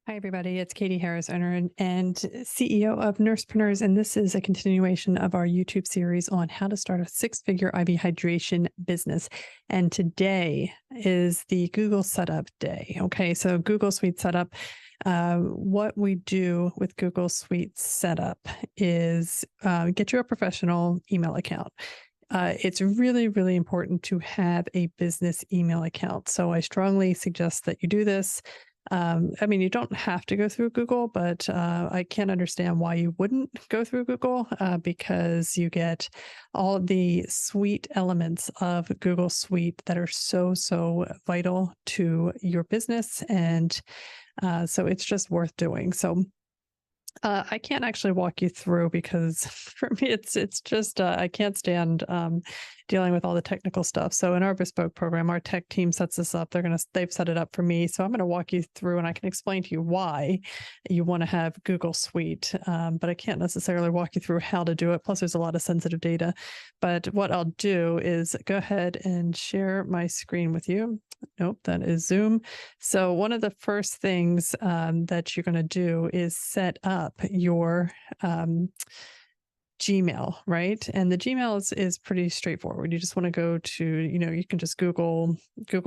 Hi, everybody. It's Katie Harris, owner and CEO of Nursepreneurs. And this is a continuation of our YouTube series on how to start a six-figure IV hydration business. And today is the Google Setup Day. Okay, so Google Suite Setup. What we do with Google Suite Setup is get you a professional email account. It's really, really important to have a business email account. So I strongly suggest that you do this. I mean, you don't have to go through Google, but I can't understand why you wouldn't go through Google because you get all of the suite elements of Google Suite that are so vital to your business. And so it's just worth doing. So I can't actually walk you through because for me, it's just I can't stand dealing with all the technical stuff. So in our Bespoke program, our tech team sets this up. They've set it up for me. So I'm gonna walk you through, and I can explain to you why you want to have Google Suite. But I can't necessarily walk you through how to do it. Plus, there's a lot of sensitive data. But what I'll do is go ahead and share my screen with you. Nope, that is Zoom. So one of the first things that you're going to do is set up your Gmail, right? And the Gmail is pretty straightforward. You just want to go to, you can just Google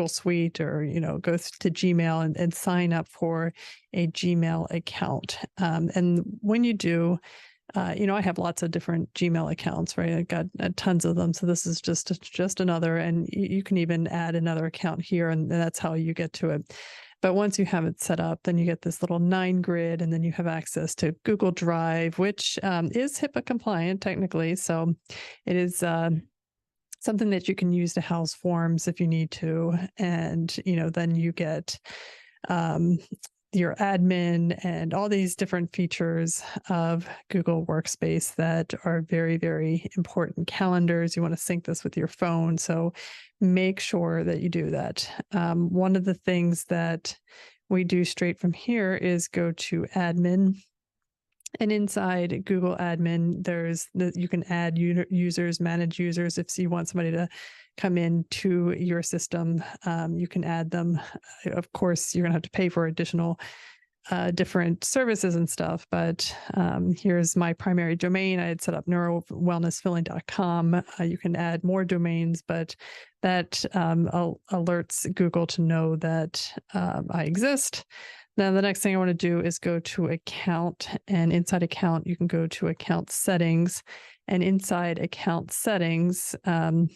Suite or, go to Gmail and sign up for a Gmail account. And when you do, I have lots of different Gmail accounts, right? I got tons of them. So this is just another, and you can even add another account here, and that's how you get to it. But once you have it set up, then you get this little 9 grid, and then you have access to Google Drive, which is HIPAA compliant technically. So it is something that you can use to house forms if you need to. And, then you get your admin and all these different features of Google Workspace that are very, very important. Calendars, you want to sync this with your phone. So make sure that you do that. One of the things that we do straight from here is go to admin. And inside Google admin, you can add users, manage users. If you want somebody to come into your system, you can add them. Of course, you're going to have to pay for additional different services and stuff, but here's my primary domain. I had set up neurowellnessfilling.com. You can add more domains, but that alerts Google to know that I exist. Now, the next thing I want to do is go to account, and inside account, you can go to account settings, and inside account settings, you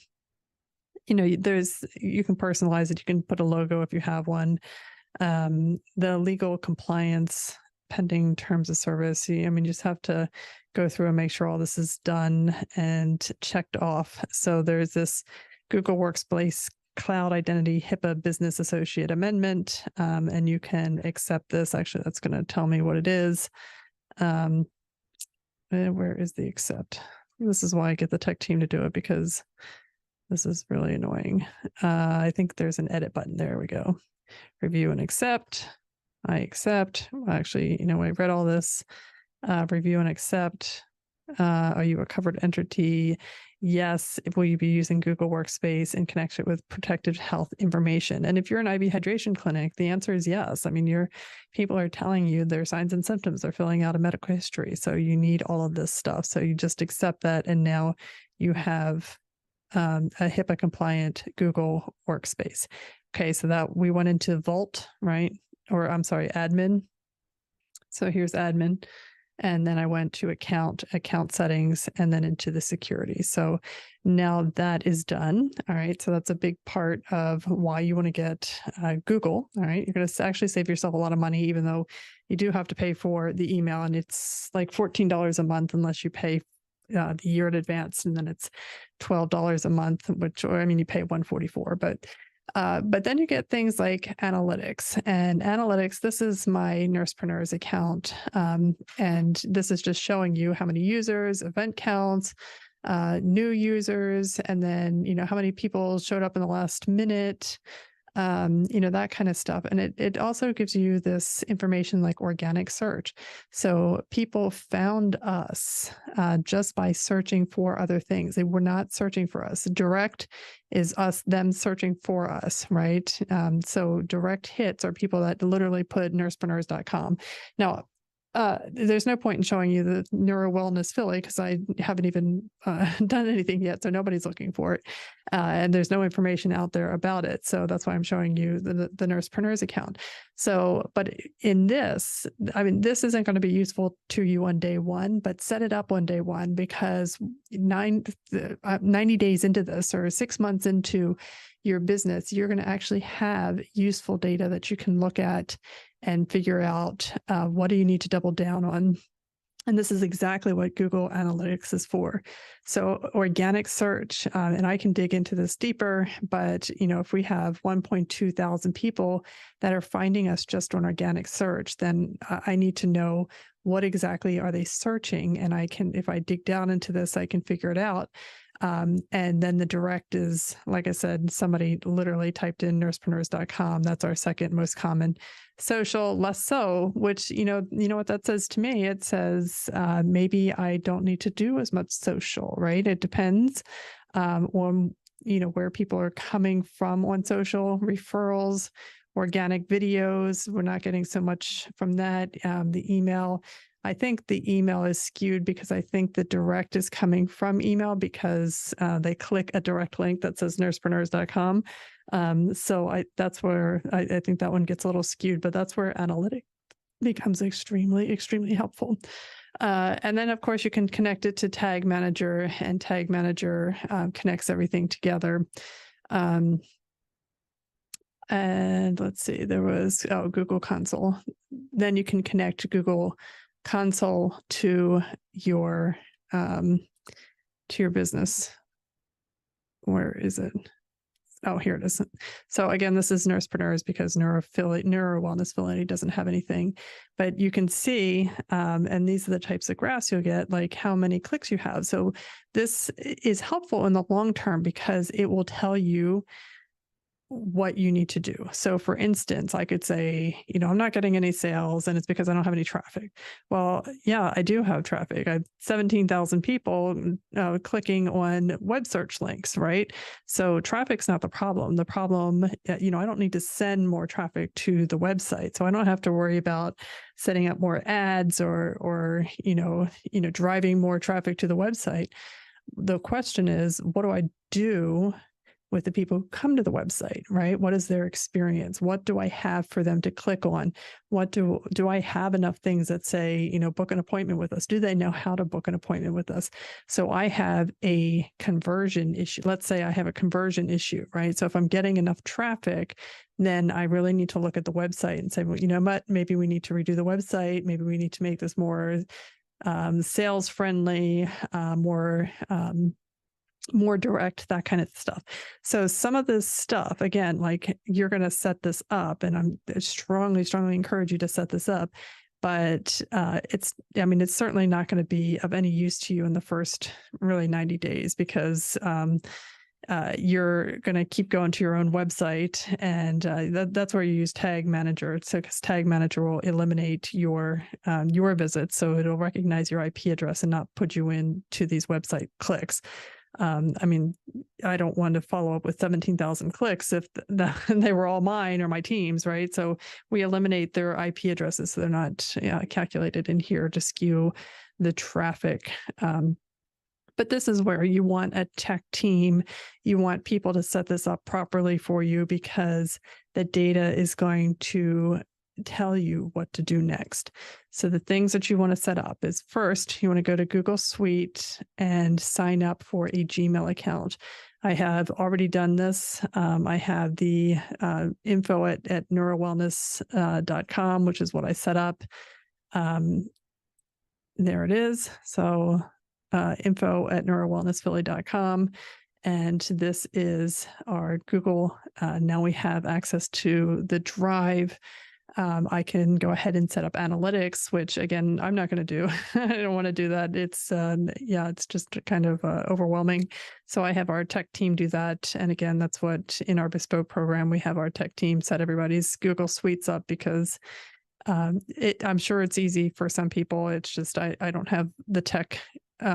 can personalize it. You can put a logo if you have one. The legal compliance, pending terms of service. You just have to go through and make sure all this is done and checked off. So there's this Google Workspace Cloud Identity HIPAA Business Associate Amendment, and you can accept this. Actually, that's going to tell me what it is. Where is the accept? This is why I get the tech team to do it, because this is really annoying. I think there's an edit button. There we go. Review and accept. I accept. Actually, I read all this. Review and accept. Are you a covered entity? Yes. Will you be using Google Workspace in connection with protected health information? And if you're an IV hydration clinic, the answer is yes. Your people are telling you their signs and symptoms. They're filling out a medical history. So you need all of this stuff. So you just accept that. And now you have a HIPAA compliant Google Workspace. Okay, so that we went into Vault, right? Or I'm sorry, admin. So here's admin. And then I went to account settings, and then into the security. So now that is done. All right. So that's a big part of why you want to get Google. All right. You're going to actually save yourself a lot of money, even though you do have to pay for the email, and it's like $14 a month unless you pay the year in advance, and then it's $12 a month, you pay $144, but then you get things like analytics. And analytics, this is my Nursepreneurs account. And this is just showing you how many users, event counts, new users, and then, how many people showed up in the last minute, that kind of stuff. And it also gives you this information like organic search. So people found us just by searching for other things. They were not searching for us. Direct is them searching for us, right? So direct hits are people that literally put nursepreneurs.com. Now, there's no point in showing you the Neuro Wellness Philly because I haven't even done anything yet, so nobody's looking for it, and there's no information out there about it. So that's why I'm showing you the Nursepreneurs account. So, but in this, I mean, this isn't going to be useful to you on day one, but set it up on day one because 90 days into this or 6 months into your business, you're going to actually have useful data that you can look at and figure out what do you need to double down on. And this is exactly what Google Analytics is for. So organic search, and I can dig into this deeper, but if we have 1.2 thousand people that are finding us just on organic search, then I need to know what exactly are they searching. And I can, if I dig down into this, I can figure it out. And then the direct is, like I said, somebody literally typed in nursepreneurs.com. That's our second most common social, less so, which, you know what that says to me? It says maybe I don't need to do as much social, right? It depends on, where people are coming from on social, referrals, organic videos. We're not getting so much from that. The email, I think the email is skewed because I think the direct is coming from email because they click a direct link that says nursepreneurs.com. So that's where I think that one gets a little skewed, but that's where analytics becomes extremely, extremely helpful. And then, of course, you can connect it to Tag Manager, and Tag Manager connects everything together. And let's see, there was, Google Console. Then you can connect Google Console to your business. Where is it? Oh, here it is. So again, this is Nursepreneurs because Neuro Wellness Philly doesn't have anything, but you can see, and these are the types of graphs you'll get, like how many clicks you have. So this is helpful in the long term because it will tell you what you need to do. So for instance, I could say, I'm not getting any sales and it's because I don't have any traffic. Well, yeah, I do have traffic. I have 17,000 people clicking on web search links, right? So traffic's not the problem. The problem, I don't need to send more traffic to the website. So I don't have to worry about setting up more ads or driving more traffic to the website. The question is, what do I do with the people who come to the website, right? What is their experience? What do I have for them to click on? What do I have enough things that say, book an appointment with us? Do they know how to book an appointment with us? So I have a conversion issue. Let's say I have a conversion issue, right? So if I'm getting enough traffic, then I really need to look at the website and say, well, what? Maybe we need to redo the website. Maybe we need to make this more sales friendly, more direct, that kind of stuff. So some of this stuff, again, like you're going to set this up, and I strongly encourage you to set this up, but it's certainly not going to be of any use to you in the first really 90 days because you're going to keep going to your own website, and that's where you use Tag Manager. So because Tag Manager will eliminate your visits, so it'll recognize your IP address and not put you into these website clicks. I don't want to follow up with 17,000 clicks if they were all mine or my team's, right? So we eliminate their IP addresses so they're not calculated in here to skew the traffic. But this is where you want a tech team. You want people to set this up properly for you because the data is going to tell you what to do next. So the things that you want to set up is first, you want to go to Google Suite and sign up for a Gmail account. I have already done this. I have the info at neurowellness.com, which is what I set up. There it is. So info at neurowellnessphilly.com. And this is our Google. Now we have access to the Drive I can go ahead and set up analytics, which again, I'm not going to do. I don't want to do that. It's just kind of overwhelming. So I have our tech team do that. And again, that's what in our Bespoke program, we have our tech team set everybody's Google Suites up because I'm sure it's easy for some people. It's just, I don't have the tech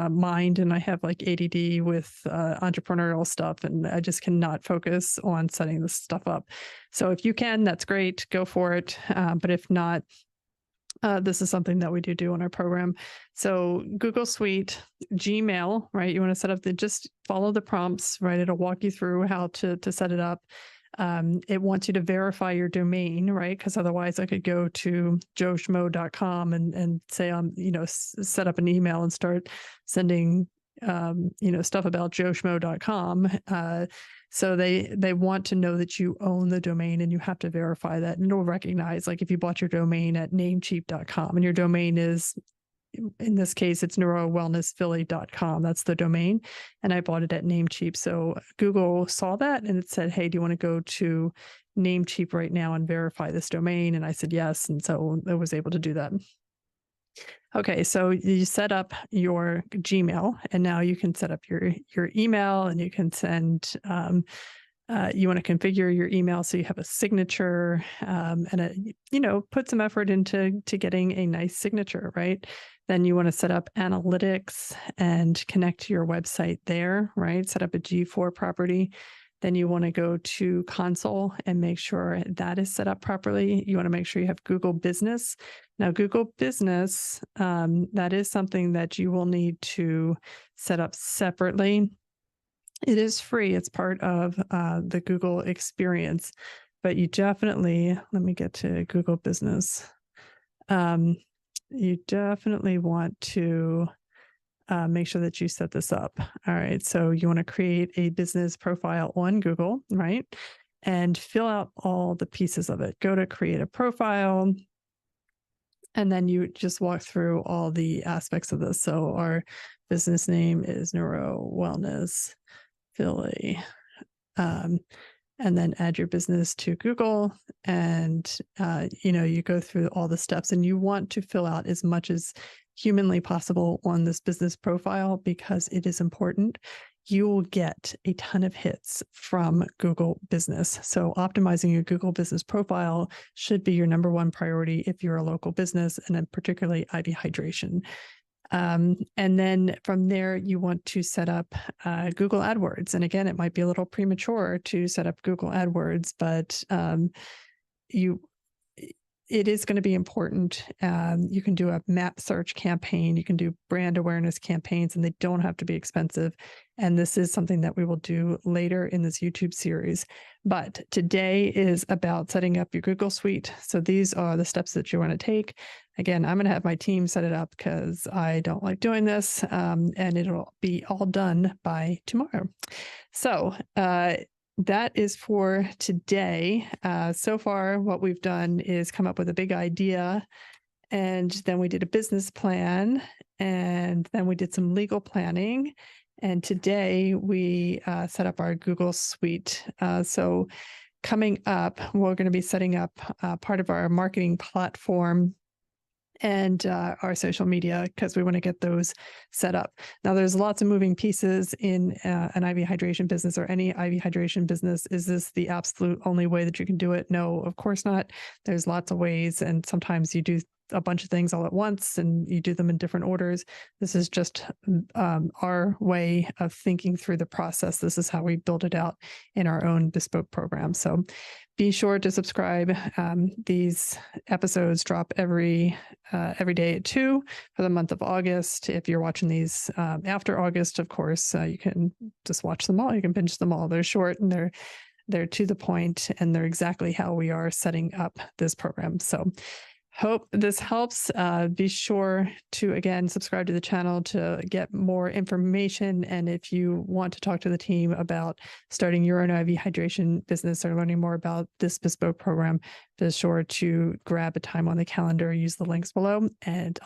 mind, and I have like ADD with entrepreneurial stuff, and I just cannot focus on setting this stuff up. So if you can, that's great, go for it. But if not, this is something that we do in our program. So Google Suite, Gmail, right? You want to set up just follow the prompts, right? It'll walk you through how to set it up. It wants you to verify your domain, right? Because otherwise I could go to joeschmo.com and say, set up an email and start sending, stuff about joeschmo.com. So they want to know that you own the domain, and you have to verify that. And it'll recognize, like if you bought your domain at namecheap.com and your domain is, in this case, it's neurowellnessphilly.com. That's the domain. And I bought it at Namecheap. So Google saw that and it said, hey, do you want to go to Namecheap right now and verify this domain? And I said, yes. And so I was able to do that. Okay, so you set up your Gmail, and now you can set up your email, and you can send, you want to configure your email so you have a signature, and put some effort into getting a nice signature, right? Then you want to set up analytics and connect to your website there, right? Set up a G4 property. Then you want to go to console and make sure that is set up properly. You want to make sure you have Google Business. Now, Google Business, that is something that you will need to set up separately. It is free. It's part of the Google experience, but you definitely, let me get to Google Business. You definitely want to make sure that you set this up. All right. So you want to create a business profile on Google, right? And fill out all the pieces of it. Go to create a profile. And then you just walk through all the aspects of this. So our business name is Neuro Wellness Philly. And then add your business to Google, and you go through all the steps, and you want to fill out as much as humanly possible on this business profile because it is important. You will get a ton of hits from Google Business. So optimizing your Google Business profile should be your number one priority if you're a local business, and then particularly IV Hydration. And then from there, you want to set up Google AdWords. And again, it might be a little premature to set up Google AdWords, but it is going to be important. You can do a map search campaign. You can do brand awareness campaigns, and they don't have to be expensive. And this is something that we will do later in this YouTube series. But today is about setting up your Google Suite. So these are the steps that you want to take. Again, I'm going to have my team set it up because I don't like doing this, and it'll be all done by tomorrow. So that is for today. So far, what we've done is come up with a big idea, and then we did a business plan, and then we did some legal planning. And today we set up our Google Suite. So coming up, we're going to be setting up part of our marketing platform and our social media, because we want to get those set up. Now, there's lots of moving pieces in an IV hydration business, or any IV hydration business. Is this the absolute only way that you can do it? No, of course not. There's lots of ways, and sometimes you do a bunch of things all at once and you do them in different orders. This is just our way of thinking through the process. This is how we build it out in our own Bespoke program. So be sure to subscribe. These episodes drop every day at 2 for the month of August. If you're watching these after August, of course, you can just watch them all. You can binge them all. They're short and they're to the point, and they're exactly how we are setting up this program. So hope this helps. Be sure to, again, subscribe to the channel to get more information. And if you want to talk to the team about starting your own IV hydration business or learning more about this Bespoke program, be sure to grab a time on the calendar, use the links below, and